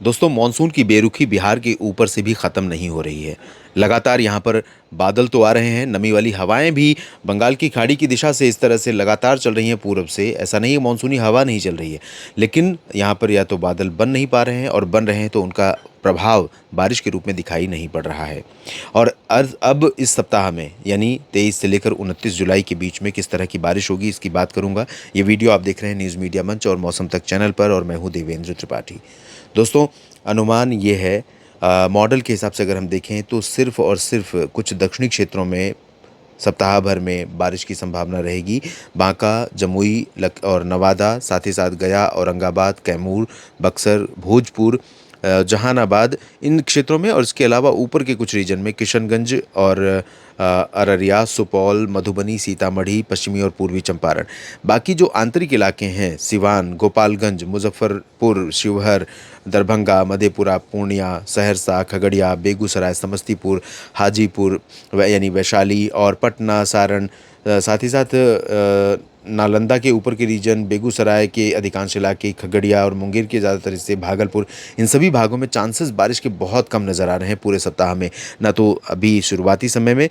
दोस्तों, मानसून की बेरुखी बिहार के ऊपर से भी ख़त्म नहीं हो रही है। लगातार यहाँ पर बादल तो आ रहे हैं, नमी वाली हवाएं भी बंगाल की खाड़ी की दिशा से इस तरह से लगातार चल रही हैं पूरब से। ऐसा नहीं है मानसूनी हवा नहीं चल रही है, लेकिन यहाँ पर या तो बादल बन नहीं पा रहे हैं और बन रहे हैं तो उनका प्रभाव बारिश के रूप में दिखाई नहीं पड़ रहा है। और अब इस सप्ताह में यानी 23 से लेकर 29 जुलाई के बीच में किस तरह की बारिश होगी, इसकी बात करूंगा। ये वीडियो आप देख रहे हैं न्यूज़ मीडिया मंच और मौसम तक चैनल पर, और मैं हूँ देवेंद्र त्रिपाठी। दोस्तों, अनुमान ये है, मॉडल के हिसाब से अगर हम देखें तो सिर्फ़ और सिर्फ़ कुछ दक्षिणी क्षेत्रों में सप्ताह भर में बारिश की संभावना रहेगी। बांका, जमुई और नवादा, साथ ही साथ गया, औरंगाबाद, कैमूर, बक्सर, भोजपुर, जहानाबाद, इन क्षेत्रों में, और इसके अलावा ऊपर के कुछ रीजन में किशनगंज और अररिया, सुपौल, मधुबनी, सीतामढ़ी, पश्चिमी और पूर्वी चंपारण। बाकी जो आंतरिक इलाके हैं, सिवान, गोपालगंज, मुजफ्फरपुर, शिवहर, दरभंगा, मधेपुरा, पूर्णिया, सहरसा, खगड़िया, बेगूसराय, समस्तीपुर, हाजीपुर यानी वैशाली और पटना, सारण, साथ ही साथ नालंदा के ऊपर के रीजन, बेगूसराय के अधिकांश इलाके, खगड़िया और मुंगेर के ज़्यादातर हिस्से, भागलपुर, इन सभी भागों में चांसेस बारिश के बहुत कम नज़र आ रहे हैं पूरे सप्ताह में। ना तो अभी शुरुआती समय में,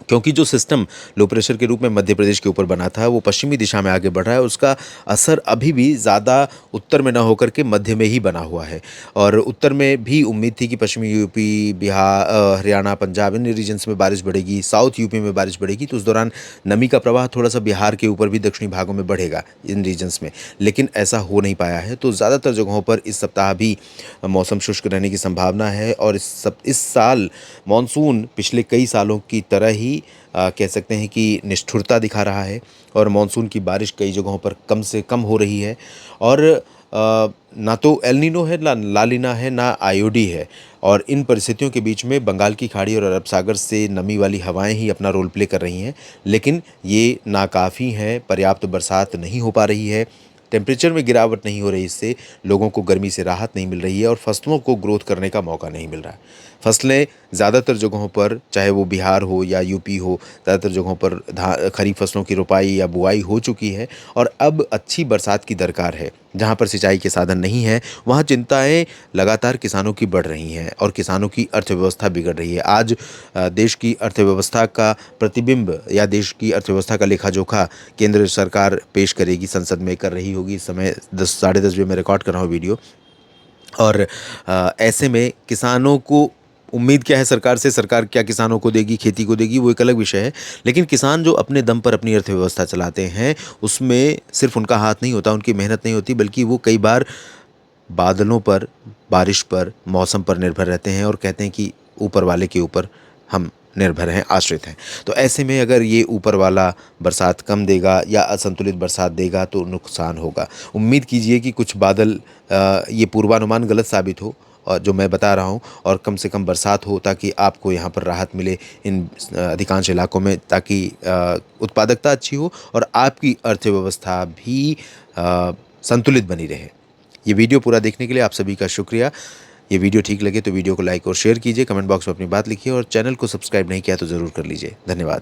क्योंकि जो सिस्टम लो प्रेशर के रूप में मध्य प्रदेश के ऊपर बना था वो पश्चिमी दिशा में आगे बढ़ रहा है, उसका असर अभी भी ज़्यादा उत्तर में ना होकर के मध्य में ही बना हुआ है। और उत्तर में भी उम्मीद थी कि पश्चिमी यूपी, बिहार, हरियाणा, पंजाब, इन रीजन्स में बारिश बढ़ेगी, साउथ यूपी में बारिश बढ़ेगी, तो उस दौरान नमी का प्रवाह थोड़ा सा बिहार के ऊपर भी दक्षिणी भागों में बढ़ेगा इन रीजन्स में। लेकिन ऐसा हो नहीं पाया है, तो ज़्यादातर जगहों पर इस सप्ताह भी मौसम शुष्क रहने की संभावना है। और इस साल मानसून पिछले कई सालों की तरह ही कह सकते हैं कि निष्ठुरता दिखा रहा है, और मानसून की बारिश कई जगहों पर कम से कम हो रही है। और ना तो एल नीनो है, ना ला लीना है, ना आईओडी है। और इन परिस्थितियों के बीच में बंगाल की खाड़ी और अरब सागर से नमी वाली हवाएं ही अपना रोल प्ले कर रही हैं, लेकिन ये नाकाफ़ी हैं, पर्याप्त बरसात नहीं हो पा रही है, टेम्परेचर में गिरावट नहीं हो रही, इससे लोगों को गर्मी से राहत नहीं मिल रही है और फसलों को ग्रोथ करने का मौका नहीं मिल रहा है। फसलें ज़्यादातर जगहों पर, चाहे वो बिहार हो या यूपी हो, ज़्यादातर जगहों पर खरीफ फसलों की रोपाई या बुआई हो चुकी है, और अब अच्छी बरसात की दरकार है। जहाँ पर सिंचाई के साधन नहीं हैं, वहाँ चिंताएं लगातार किसानों की बढ़ रही हैं और किसानों की अर्थव्यवस्था बिगड़ रही है। आज देश की अर्थव्यवस्था का प्रतिबिंब या देश की अर्थव्यवस्था का लेखा जोखा केंद्र सरकार पेश करेगी, संसद में कर रही होगी। इस समय 10 साढ़े 10 बजे मैं रिकॉर्ड कर रहा हूँ वीडियो। और ऐसे में किसानों को उम्मीद क्या है सरकार से, सरकार क्या किसानों को देगी, खेती को देगी, वो एक अलग विषय है। लेकिन किसान जो अपने दम पर अपनी अर्थव्यवस्था चलाते हैं, उसमें सिर्फ उनका हाथ नहीं होता, उनकी मेहनत नहीं होती, बल्कि वो कई बार बादलों पर, बारिश पर, मौसम पर निर्भर रहते हैं और कहते हैं कि ऊपर वाले के ऊपर हम निर्भर हैं, आश्रित हैं। तो ऐसे में अगर ये ऊपर वाला बरसात कम देगा या असंतुलित बरसात देगा तो नुकसान होगा। उम्मीद कीजिए कि कुछ बादल, ये पूर्वानुमान गलत साबित हो और जो मैं बता रहा हूँ, और कम से कम बरसात हो, ताकि आपको यहाँ पर राहत मिले इन अधिकांश इलाकों में, ताकि उत्पादकता अच्छी हो और आपकी अर्थव्यवस्था भी संतुलित बनी रहे। ये वीडियो पूरा देखने के लिए आप सभी का शुक्रिया। ये वीडियो ठीक लगे तो वीडियो को लाइक और शेयर कीजिए, कमेंट बॉक्स में अपनी बात लिखिए, और चैनल को सब्सक्राइब नहीं किया तो ज़रूर कर लीजिए। धन्यवाद।